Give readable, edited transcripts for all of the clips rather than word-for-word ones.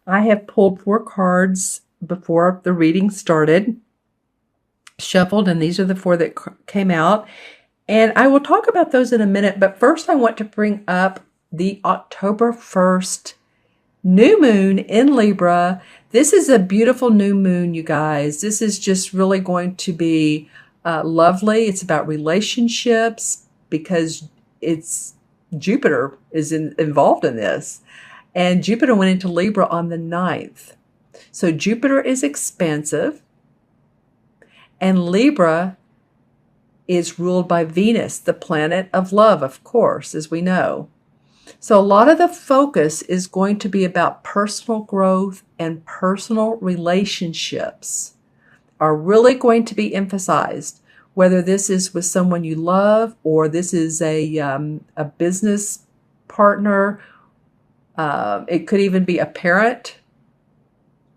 I have pulled 4 cards before the reading started, shuffled, and these are the 4 that came out. And I will talk about those in a minute, but first I want to bring up the October 1st new moon in Libra. This is a beautiful new moon, you guys. This is just really going to be lovely. It's about relationships because it's Jupiter is involved in this. And Jupiter went into Libra on the 9th. So Jupiter is expansive, and Libra is ruled by Venus, the planet of love, of course, as we know. So a lot of the focus is going to be about personal growth, and personal relationships are really going to be emphasized, whether this is with someone you love or this is a business partner. It could even be a parent,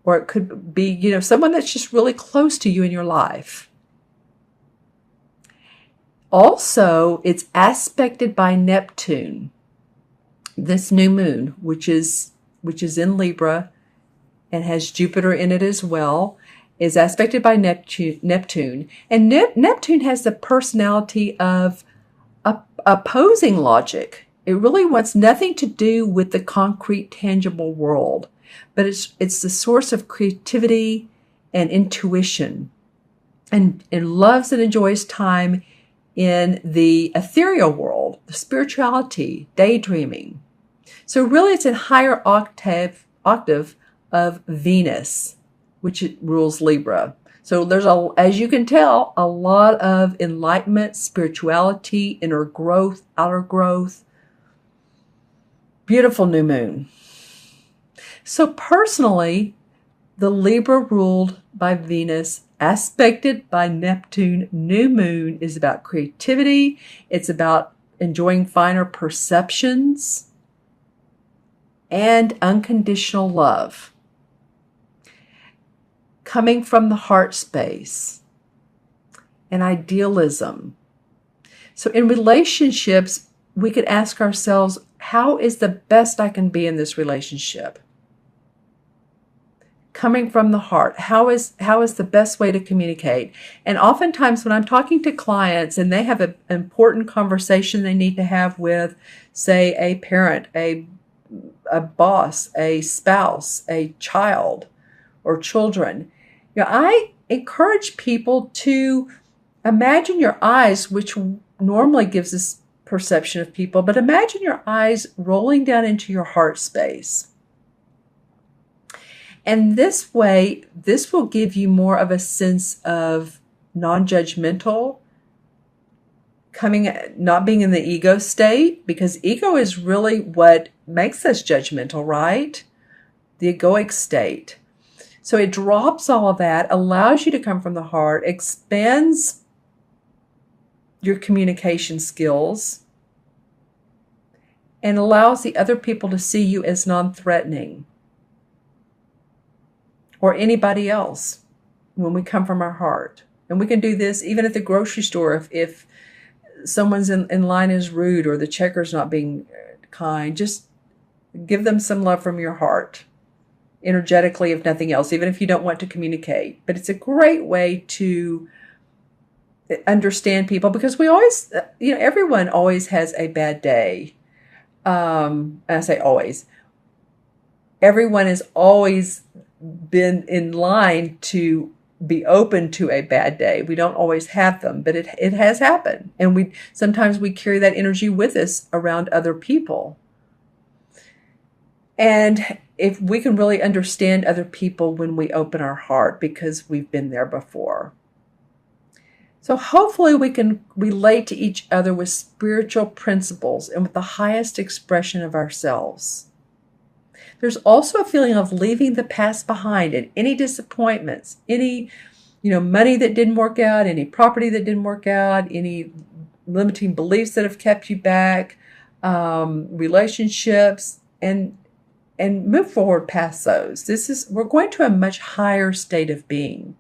or it could be, someone that's just really close to you in your life. Also, it's aspected by Neptune. This new moon, which is in Libra and has Jupiter in it as well, is aspected by Neptune. And Neptune has the personality of opposing logic. It really wants nothing to do with the concrete, tangible world, but it's the source of creativity and intuition, and it loves and enjoys time in the ethereal world, the spirituality, daydreaming. So really it's in higher octave of Venus, which rules Libra. So there's, as you can tell, a lot of enlightenment, spirituality, inner growth, outer growth. Beautiful new moon. So personally, the Libra ruled by Venus, aspected by Neptune new moon is about creativity. It's about enjoying finer perceptions and unconditional love coming from the heart space and idealism. So in relationships, we could ask ourselves, how is the best I can be in this relationship? Coming from the heart, how is the best way to communicate? And oftentimes when I'm talking to clients and they have an important conversation they need to have with, say, a parent, a boss, a spouse, a child, or children, I encourage people to imagine your eyes, which normally gives us perception of people, but imagine your eyes rolling down into your heart space. And this way, this will give you more of a sense of non-judgmental, not being in the ego state, because ego is really what makes us judgmental, right? The egoic state. So it drops all of that, allows you to come from the heart, expands your communication skills, and allows the other people to see you as non-threatening, or anybody else, when we come from our heart. And we can do this even at the grocery store. If someone's in line is rude, or the checker's not being kind, just give them some love from your heart, energetically, if nothing else, even if you don't want to communicate. But it's a great way to understand people, because we always, everyone always has a bad day. I say always. Everyone has always been in line to be open to a bad day. We don't always have them, but it has happened. And sometimes we carry that energy with us around other people. And if we can really understand other people when we open our heart, because we've been there before. So hopefully we can relate to each other with spiritual principles and with the highest expression of ourselves. There's also a feeling of leaving the past behind, and any disappointments, any, money that didn't work out, any property that didn't work out, any limiting beliefs that have kept you back, relationships, and move forward past those. We're going to a much higher state of being.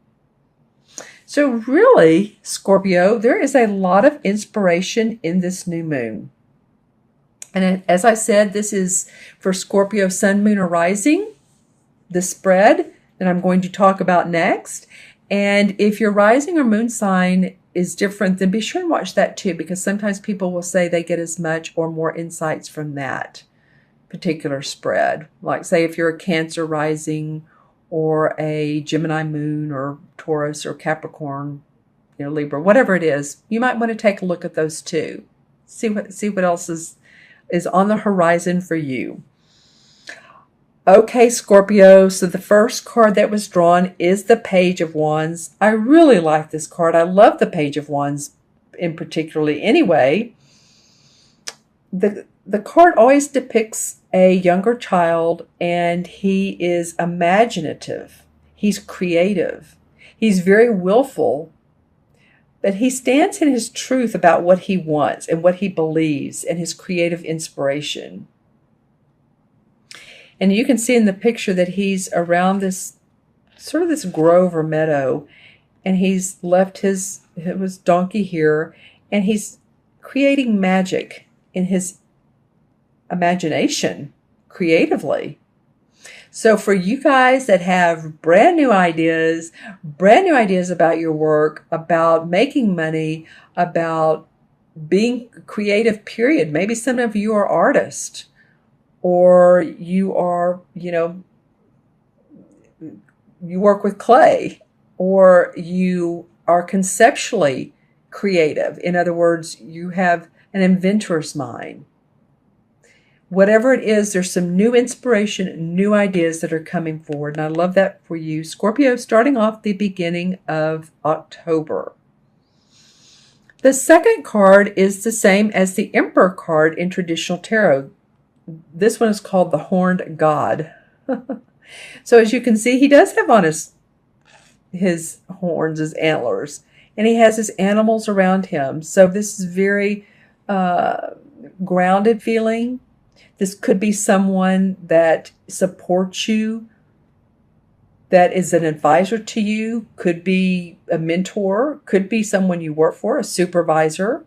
So really, Scorpio, there is a lot of inspiration in this new moon. And as I said, this is for Scorpio sun, moon, or rising. the spread that I'm going to talk about next. And if your rising or moon sign is different, then be sure and watch that too, because sometimes people will say they get as much or more insights from that particular spread. Like say if you're a Cancer rising or a Gemini moon or Taurus or Capricorn, Libra, whatever it is, you might want to take a look at those too. See what else is on the horizon for you. Okay, Scorpio, so the first card that was drawn is the Page of Wands. I really like this card. I love the Page of Wands in particularly anyway. The card always depicts a younger child, and he is imaginative. He's creative. He's very willful, but he stands in his truth about what he wants and what he believes and his creative inspiration. And you can see in the picture that he's around this sort of this grove or meadow, and he's left his donkey here, and he's creating magic in his imagination creatively. So for you guys that have brand new ideas about your work, about making money, about being creative, period. Maybe some of you are artists, or you are, you work with clay, or you are conceptually creative. In other words, you have an inventor's mind. Whatever it is, there's some new inspiration, new ideas that are coming forward. And I love that for you, Scorpio, starting off the beginning of October. The second card is the same as the Emperor card in traditional tarot. This one is called the Horned God. So as you can see, he does have on his horns, his antlers, and he has his animals around him. So this is very grounded feeling. This could be someone that supports you, that is an advisor to you, could be a mentor, could be someone you work for, a supervisor.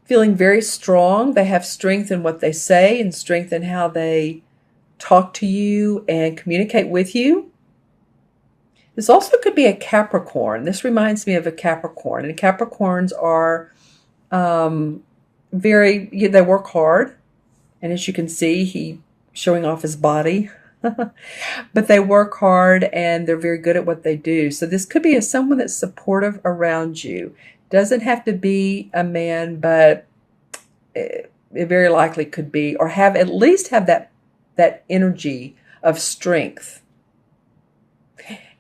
Feeling very strong. They have strength in what they say and strength in how they talk to you and communicate with you. This also could be a Capricorn. This reminds me of a Capricorn. And Capricorns are they work hard. And as you can see, he's showing off his body. But they work hard and they're very good at what they do. So this could be someone that's supportive around you. Doesn't have to be a man, but it very likely could be, or at least have that energy of strength.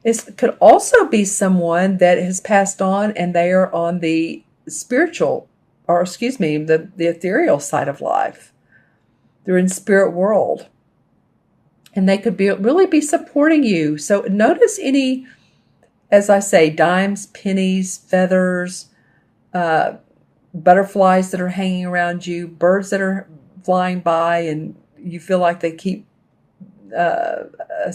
It could also be someone that has passed on and they are on the spiritual, or excuse me, the ethereal side of life. They're in spirit world. And they could really be supporting you. So notice any, as I say, dimes, pennies, feathers, butterflies that are hanging around you, birds that are flying by, and you feel like they keep a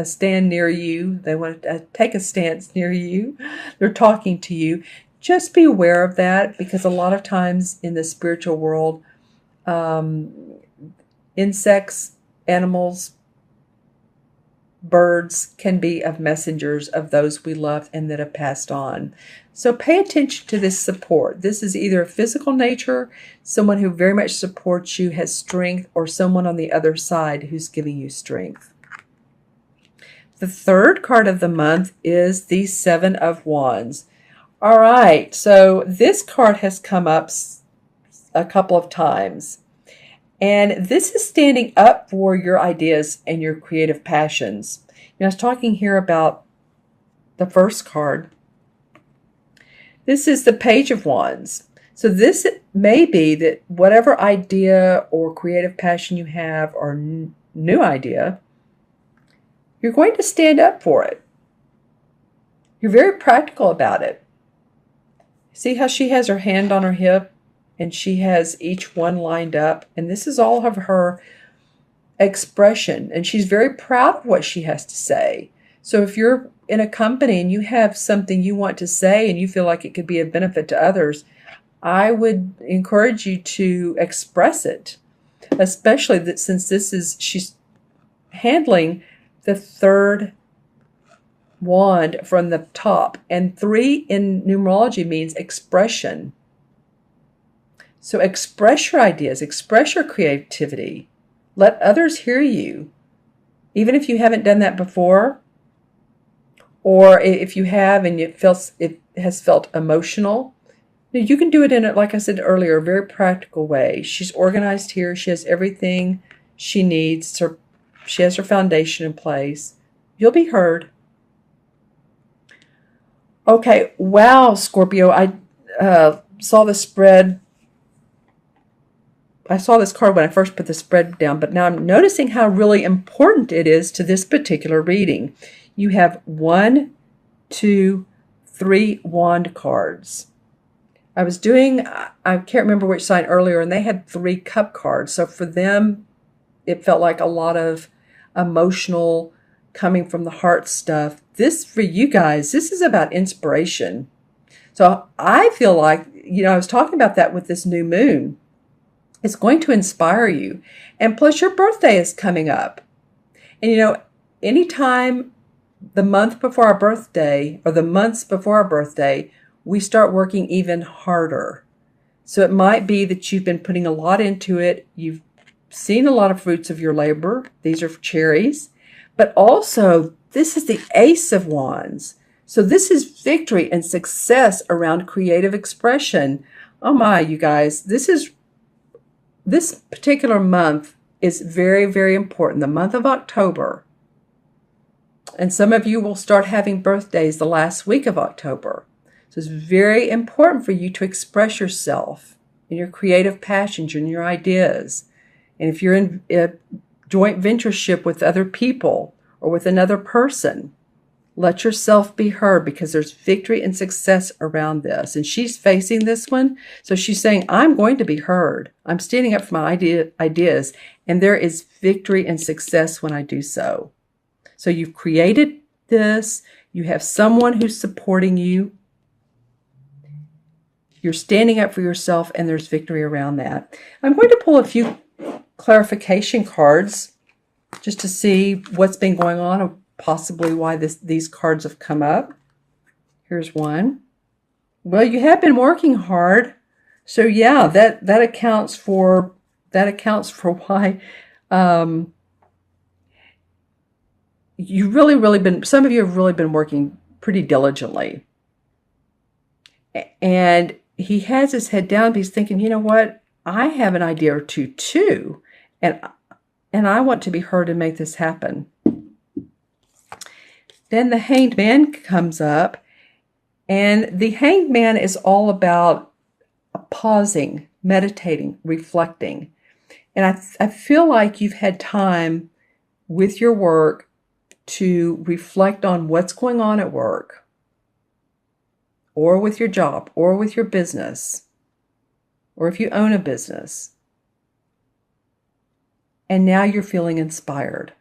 stand near you. They want to take a stance near you. They're talking to you. Just be aware of that, because a lot of times in the spiritual world, insects, animals, birds can be of messengers of those we love and that have passed on. So pay attention to this support. This is either a physical nature, someone who very much supports you, has strength, or someone on the other side who's giving you strength. The third card of the month is the Seven of Wands. All right, so this card has come up a couple of times. And this is standing up for your ideas and your creative passions. I was talking here about the first card. This is the Page of Wands. So this may be that whatever idea or creative passion you have, or new idea, you're going to stand up for it. You're very practical about it. See how she has her hand on her hip? And she has each one lined up. And this is all of her expression. And she's very proud of what she has to say. So if you're in a company and you have something you want to say and you feel like it could be a benefit to others, I would encourage you to express it. Especially that since she handling the third wand from the top. And 3 in numerology means expression. So express your ideas, express your creativity. Let others hear you. Even if you haven't done that before, or if you have and it has felt emotional, you can do it in, like I said earlier, a very practical way. She's organized here. She has everything she needs. She has her foundation in place. You'll be heard. Okay, wow, Scorpio. I saw the spread. I saw this card when I first put the spread down, but now I'm noticing how really important it is to this particular reading. You have 1, 2, 3 wand cards. I can't remember which sign earlier, and they had 3 cup cards. So for them, it felt like a lot of emotional, coming from the heart stuff. This, for you guys, this is about inspiration. So I feel like, I was talking about that with this new moon. It's going to inspire you. And plus your birthday is coming up. And anytime the month before our birthday or the months before our birthday, we start working even harder. So it might be that you've been putting a lot into it. You've seen a lot of fruits of your labor. These are cherries. But also, this is the Ace of Wands. So this is victory and success around creative expression. Oh my, you guys, this particular month is very, very important. The month of October. And some of you will start having birthdays the last week of October. So it's very important for you to express yourself in your creative passions and your ideas. And if you're in a joint ventureship with other people or with another person, let yourself be heard, because there's victory and success around this. And she's facing this one. So she's saying, I'm going to be heard. I'm standing up for my ideas. And there is victory and success when I do so. So you've created this. You have someone who's supporting you. You're standing up for yourself, and there's victory around that. I'm going to pull a few clarification cards just to see what's been going on and possibly why these cards have come up. Here's one. Well, you have been working hard. So yeah, that accounts for why some of you have really been working pretty diligently. And he has his head down, but he's thinking, you know what? I have an idea or two too. And I want to be heard and make this happen. Then the Hanged Man comes up. And the Hanged Man is all about pausing, meditating, reflecting. And I feel like you've had time with your work to reflect on what's going on at work, or with your job, or with your business, or if you own a business. And now you're feeling inspired.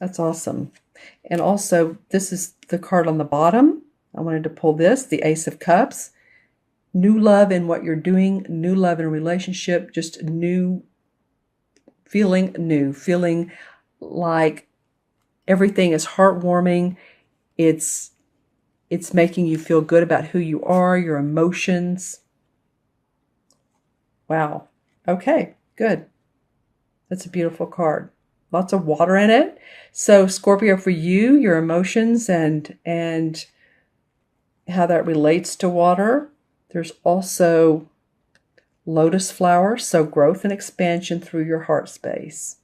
That's awesome. And also, this is the card on the bottom. I wanted to pull this, the Ace of Cups. New love in what you're doing, new love in a relationship, just feeling like everything is heartwarming. It's making you feel good about who you are, your emotions. Wow. Okay, good. That's a beautiful card. Lots of water in it. So Scorpio, for you, your emotions and how that relates to water. There's also lotus flowers, so growth and expansion through your heart space.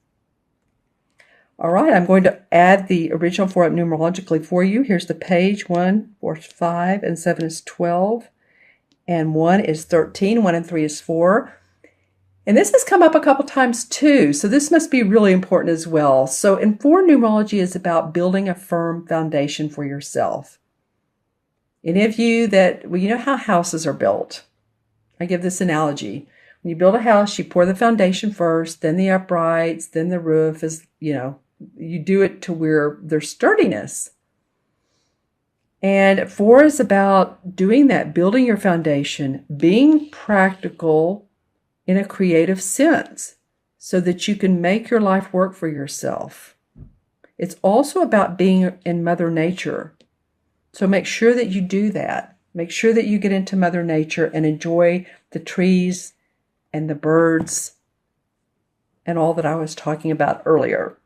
All right, I'm going to add the original for it numerologically for you. Here's the page. 1, 4 is 5, and 7 is 12, and 1 is 13, 1 and 3 is 4. And this has come up a couple times too, so this must be really important as well. So in 4, numerology is about building a firm foundation for yourself. Any of you you know how houses are built. I give this analogy. When you build a house, you pour the foundation first, then the uprights, then the roof is, you do it to where there's sturdiness. And 4 is about doing that, building your foundation, being practical in a creative sense. so that you can make your life work for yourself. It's also about being in Mother Nature. So make sure that you do that. Make sure that you get into Mother Nature and enjoy the trees and the birds and all that I was talking about earlier.